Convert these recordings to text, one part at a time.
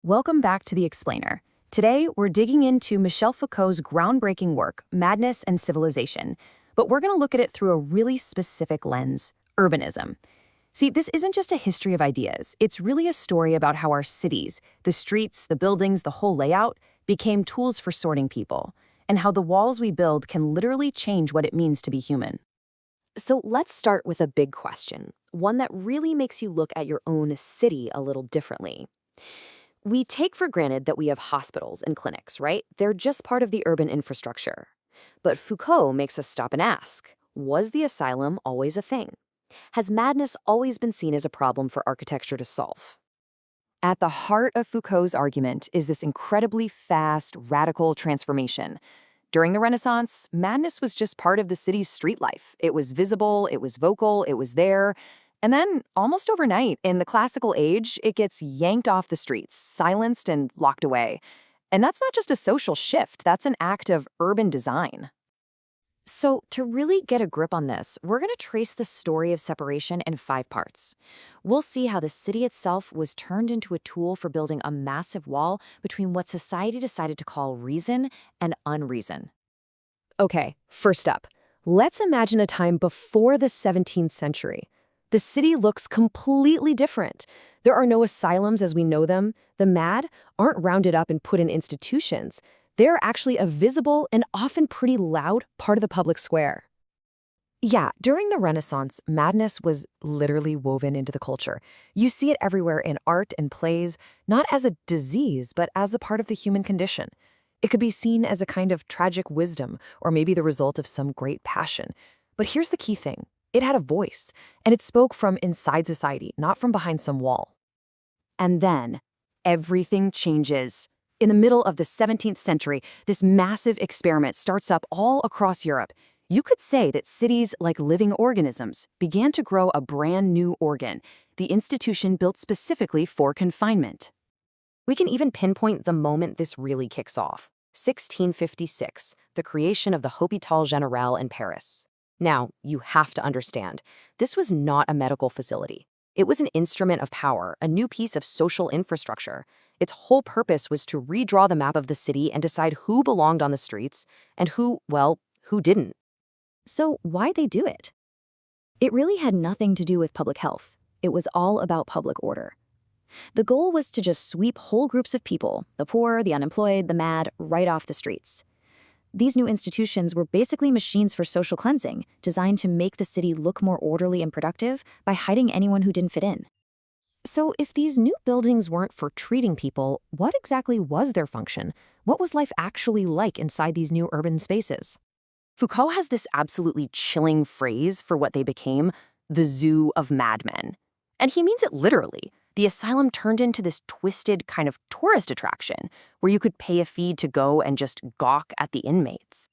Welcome back to The Explainer. Today, we're digging into Michel Foucault's groundbreaking work, Madness and Civilization, but we're going to look at it through a really specific lens, urbanism. See, this isn't just a history of ideas. It's really a story about how our cities, the streets, the buildings, the whole layout, became tools for sorting people, and how the walls we build can literally change what it means to be human. So let's start with a big question, one that really makes you look at your own city a little differently. We take for granted that we have hospitals and clinics, right? They're just part of the urban infrastructure. But Foucault makes us stop and ask, was the asylum always a thing? Has madness always been seen as a problem for architecture to solve? At the heart of Foucault's argument is this incredibly fast, radical transformation. During the Renaissance, madness was just part of the city's street life. It was visible, it was vocal, it was there. And then, almost overnight, in the classical age, it gets yanked off the streets, silenced and locked away. And that's not just a social shift, that's an act of urban design. So to really get a grip on this, we're going to trace the story of separation in 5 parts. We'll see how the city itself was turned into a tool for building a massive wall between what society decided to call reason and unreason. Okay, first up, let's imagine a time before the 17th century. The city looks completely different. There are no asylums as we know them. The mad aren't rounded up and put in institutions. They're actually a visible and often pretty loud part of the public square. Yeah, during the Renaissance, madness was literally woven into the culture. You see it everywhere in art and plays, not as a disease, but as a part of the human condition. It could be seen as a kind of tragic wisdom, or maybe the result of some great passion. But here's the key thing. It had a voice, and it spoke from inside society, not from behind some wall. And then, everything changes. In the middle of the 17th century, this massive experiment starts up all across Europe. You could say that cities, like living organisms, began to grow a brand new organ, the institution built specifically for confinement. We can even pinpoint the moment this really kicks off. 1656, the creation of the Hôpital Général in Paris. Now, you have to understand, this was not a medical facility. It was an instrument of power, a new piece of social infrastructure. Its whole purpose was to redraw the map of the city and decide who belonged on the streets and who didn't. So why'd they do it? It really had nothing to do with public health. It was all about public order. The goal was to just sweep whole groups of people, the poor, the unemployed, the mad, right off the streets. These new institutions were basically machines for social cleansing, designed to make the city look more orderly and productive by hiding anyone who didn't fit in. So if these new buildings weren't for treating people, what exactly was their function? What was life actually like inside these new urban spaces? Foucault has this absolutely chilling phrase for what they became, the zoo of madmen. And he means it literally. The asylum turned into this twisted kind of tourist attraction where you could pay a fee to go and just gawk at the inmates.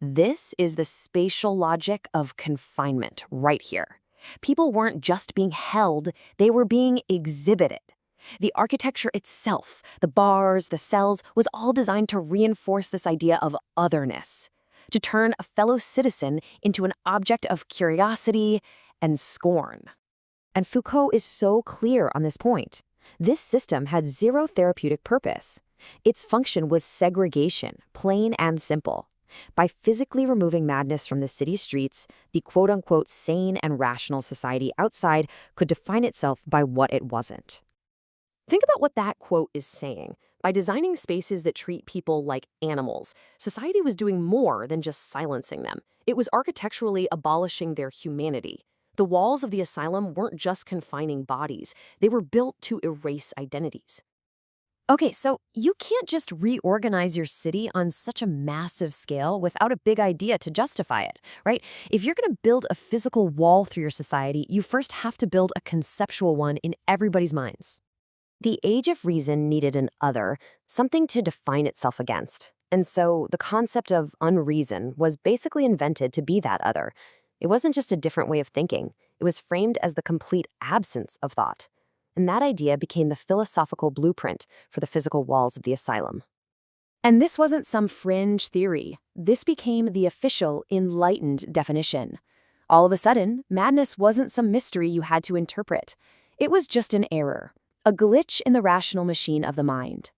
This is the spatial logic of confinement right here. People weren't just being held, they were being exhibited. The architecture itself, the bars, the cells, was all designed to reinforce this idea of otherness, to turn a fellow citizen into an object of curiosity and scorn. And Foucault is so clear on this point. This system had zero therapeutic purpose. Its function was segregation, plain and simple. By physically removing madness from the city streets, the quote-unquote sane and rational society outside could define itself by what it wasn't. Think about what that quote is saying. By designing spaces that treat people like animals, society was doing more than just silencing them. It was architecturally abolishing their humanity. The walls of the asylum weren't just confining bodies. They were built to erase identities. Okay, so you can't just reorganize your city on such a massive scale without a big idea to justify it, right? If you're going to build a physical wall through your society, you first have to build a conceptual one in everybody's minds. The age of reason needed an other, something to define itself against. And so the concept of unreason was basically invented to be that other. It wasn't just a different way of thinking. It was framed as the complete absence of thought. And that idea became the philosophical blueprint for the physical walls of the asylum. And this wasn't some fringe theory. This became the official, enlightened definition. All of a sudden, madness wasn't some mystery you had to interpret. It was just an error, a glitch in the rational machine of the mind.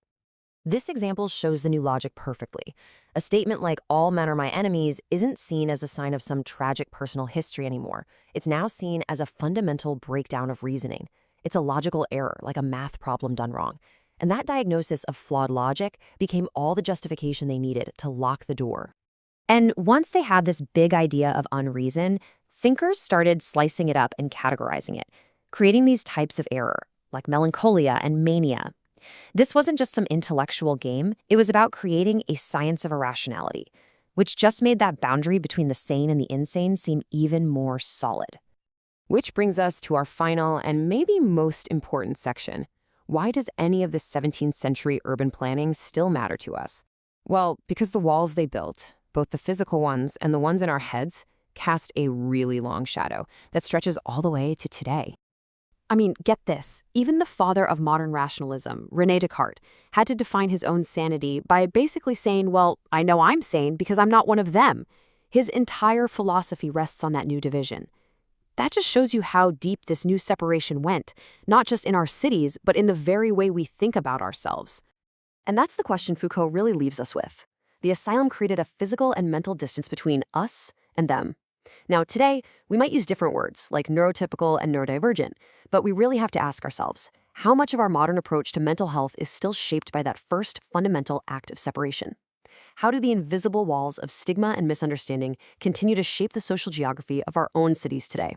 This example shows the new logic perfectly. A statement like all men are my enemies isn't seen as a sign of some tragic personal history anymore. It's now seen as a fundamental breakdown of reasoning. It's a logical error, like a math problem done wrong. And that diagnosis of flawed logic became all the justification they needed to lock the door. And once they had this big idea of unreason, thinkers started slicing it up and categorizing it, creating these types of error, like melancholia and mania. This wasn't just some intellectual game, it was about creating a science of irrationality, which just made that boundary between the sane and the insane seem even more solid. Which brings us to our final and maybe most important section. Why does any of this 17th century urban planning still matter to us? Well, because the walls they built, both the physical ones and the ones in our heads, cast a really long shadow that stretches all the way to today. I mean, get this. Even the father of modern rationalism, René Descartes, had to define his own sanity by basically saying, well, I know I'm sane because I'm not one of them. His entire philosophy rests on that new division. That just shows you how deep this new separation went, not just in our cities, but in the very way we think about ourselves. And that's the question Foucault really leaves us with. The asylum created a physical and mental distance between us and them. Now, today, we might use different words, like neurotypical and neurodivergent, but we really have to ask ourselves, how much of our modern approach to mental health is still shaped by that first fundamental act of separation? How do the invisible walls of stigma and misunderstanding continue to shape the social geography of our own cities today?